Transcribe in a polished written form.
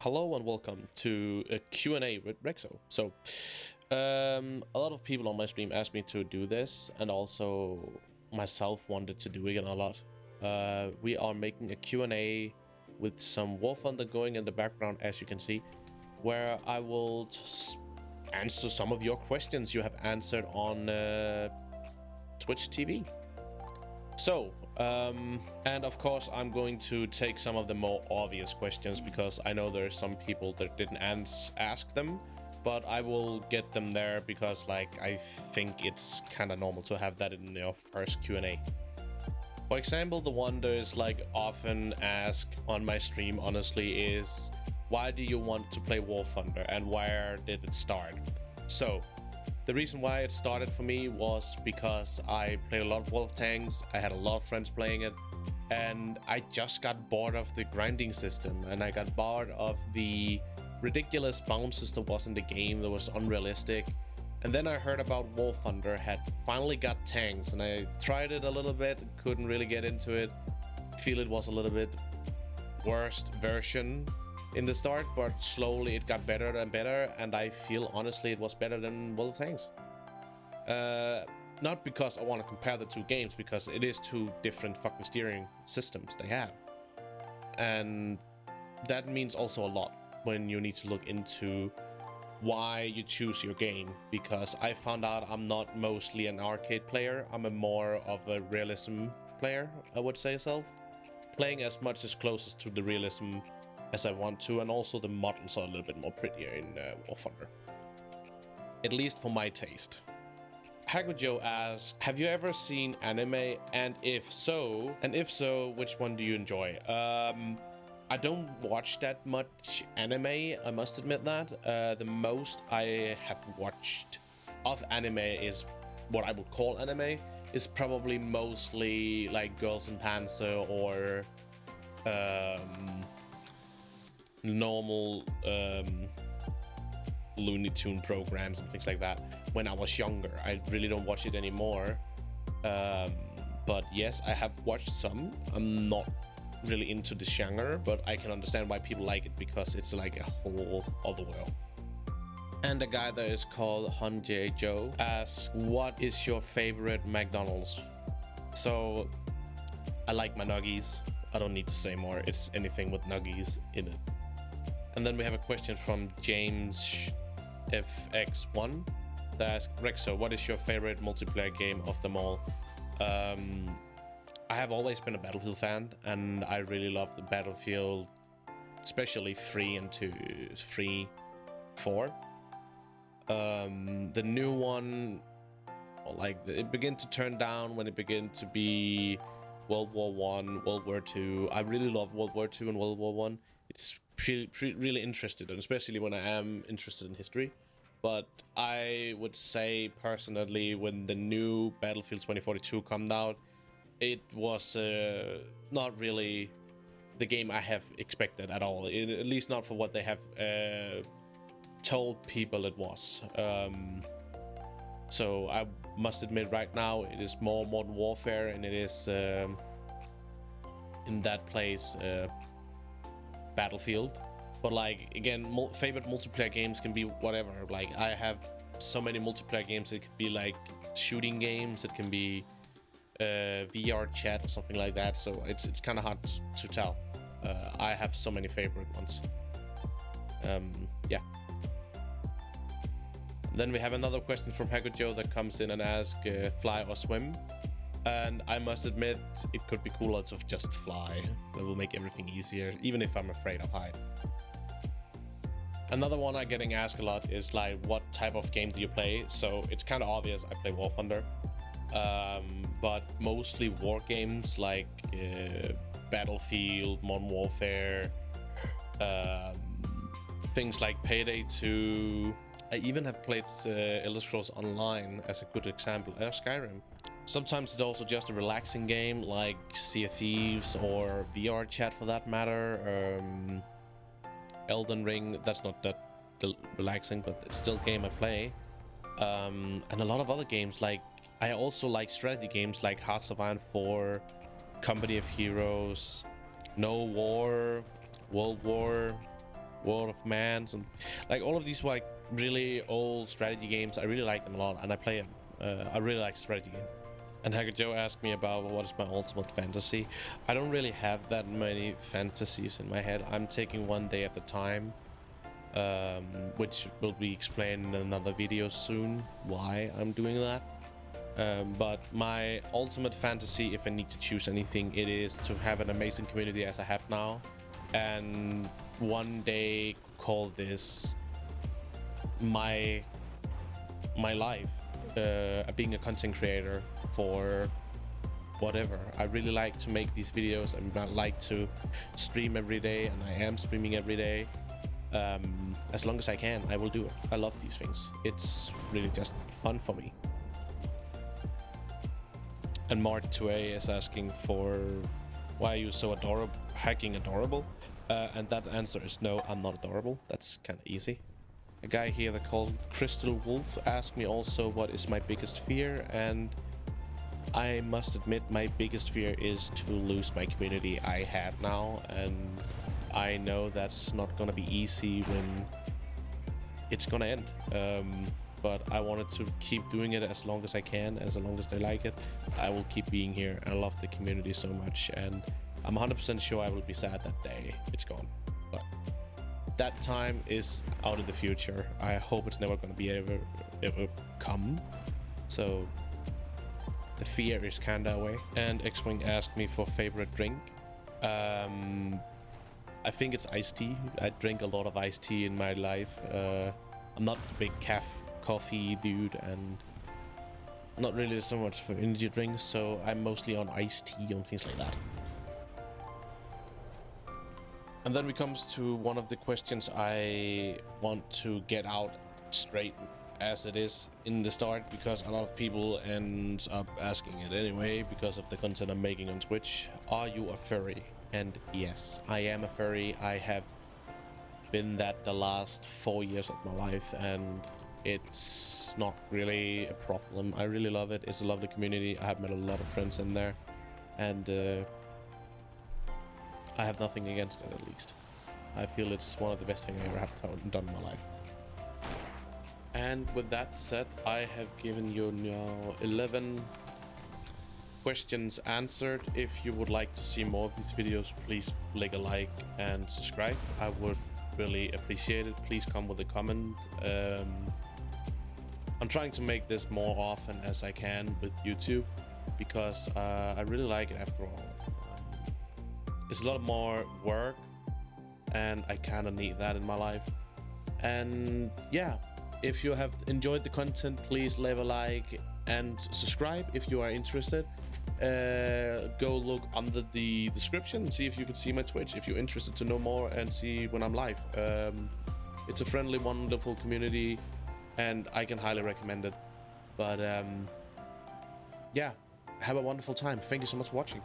Hello and welcome to a Q&A with Rexo. So, a lot of people on my stream asked me to do this, and also myself wanted to do it a lot. We are making a Q&A with some War Thunder going in the background, as you can see, where I will answer some of your questions you have answered on Twitch TV. So, and of course, I'm going to take some of the more obvious questions because I know there's some people that didn't ask them, but I will get them there because, like, I think it's kind of normal to have that in your first Q&A. For example, the one that is like often asked on my stream, honestly, is why do you want to play War Thunder and where did it start? So, the reason why it started for me was because I played a lot of World of Tanks, I had a lot of friends playing it, and I just got bored of the grinding system, and I got bored of the ridiculous bounces that was in the game that was unrealistic. And then I heard about War Thunder had finally got tanks, and I tried it a little bit, couldn't really get into it. I feel it was a little bit worst version in the start, but slowly it got better and better, and I feel honestly it was better than World of Tanks. Not because I want to compare the two games, because it is two different fucking steering systems they have, and that means also a lot when you need to look into why you choose your game, because I found out I'm not mostly an arcade player, I'm a more of a realism player, I would say self, playing as much as closest to the realism as I want to, and also the models are a little bit more prettier in War Thunder, at least for my taste. Hekujo asks, have you ever seen anime, and if so, which one do you enjoy? I don't watch that much anime, I must admit that. The most I have watched of anime is what I would call anime, is probably mostly like Girls in Panzer or normal Looney Tune programs and things like that when I was younger. I really don't watch it anymore, but yes, I have watched some. I'm not really into the genre, but I can understand why people like it because it's like a whole other world. And a guy that is called Hunjay Joe asks, what is your favorite McDonald's? So I like my nuggies. I don't need to say more. It's anything with nuggies in it. And then we have a question from James FX1 that asks, Rexo, what is your favorite multiplayer game of them all? I have always been a Battlefield fan, and I really love the Battlefield, especially 3 and 2, 3, 4. The new one, like, it began to turn down when it began to be World War One, World War Two. I really love World War Two and World War One. It's really interested, and especially when I am interested in history. But I would say personally, when the new Battlefield 2042 came out, it was not really the game I have expected at all. At least not for what they have told people it was. So I must admit, right now it is more Modern Warfare, and it is in that place Battlefield. But like, again, favorite multiplayer games can be whatever. Like, I have so many multiplayer games. It could be like shooting games, it can be VR chat or something like that, so it's kind of hard to tell. I have so many favorite ones. Yeah. Then we have another question from Hekujo that comes in and asks, fly or swim? And I must admit, it could be cooler to just fly. That will make everything easier, even if I'm afraid of height. Another one I'm getting asked a lot is like, what type of game do you play? So it's kind of obvious, I play War Thunder. But mostly war games like Battlefield, Modern Warfare, things like Payday 2. I even have played Elder Scrolls Online as a good example, Skyrim. Sometimes it's also just a relaxing game like Sea of Thieves or VR chat for that matter. Elden Ring, that's not that relaxing, but it's still a game I play. And a lot of other games, like I also like strategy games like Hearts of Iron 4, Company of Heroes, No War, World War, World of Mans, and like all of these like really old strategy games. I really like them a lot, and I play them. I really like strategy games. And Hekujo asked me about what is my ultimate fantasy. I don't really have that many fantasies in my head. I'm taking one day at a time, which will be explained in another video soon why I'm doing that. But my ultimate fantasy, if I need to choose anything, it is to have an amazing community as I have now, and one day call this my life, being a content creator for whatever. I really like to make these videos, and I like to stream every day, and I am streaming every day. As long as I can, I will do it. I love these things. It's really just fun for me. And Mart 2A is asking for why are you so adorable, hacking adorable? And that answer is no, I'm not adorable. That's kind of easy. A guy here that called Crystal Wolf asked me also what is my biggest fear, and I must admit my biggest fear is to lose my community I have now, and I know that's not gonna be easy when it's gonna end. But I wanted to keep doing it as long as I can, as long as they like it. I will keep being here. I love the community so much, and I'm 100% sure I will be sad that day it's gone. But that time is out in the future. I hope it's never going to be ever come. So the fear is kind of away. And X-Wing asked me for favorite drink. I think it's iced tea. I drink a lot of iced tea in my life. I'm not a big coffee dude, and not really so much for energy drinks, so I'm mostly on iced tea and things like that. And then we comes to one of the questions I want to get out straight as it is in the start, because a lot of people end up asking it anyway because of the content I'm making on Twitch. Are you a furry? And yes, I am a furry. I have been that the last 4 years of my life, and it's not really a problem. I really love it. It's a lovely community. I have met a lot of friends in there, and I have nothing against it, at least. I feel it's one of the best things I ever have done in my life. And with that said, I have given you now 11 questions answered. If you would like to see more of these videos, please leave a like and subscribe. I would really appreciate it. Please come with a comment. I'm trying to make this more often as I can with YouTube, because I really like it after all. It's a lot more work, and I kind of need that in my life. And yeah, if you have enjoyed the content, please leave a like and subscribe if you are interested. Go look under the description and see if you can see my Twitch if you're interested to know more and see when I'm live. It's a friendly, wonderful community, and I can highly recommend it. But yeah, have a wonderful time. Thank you so much for watching.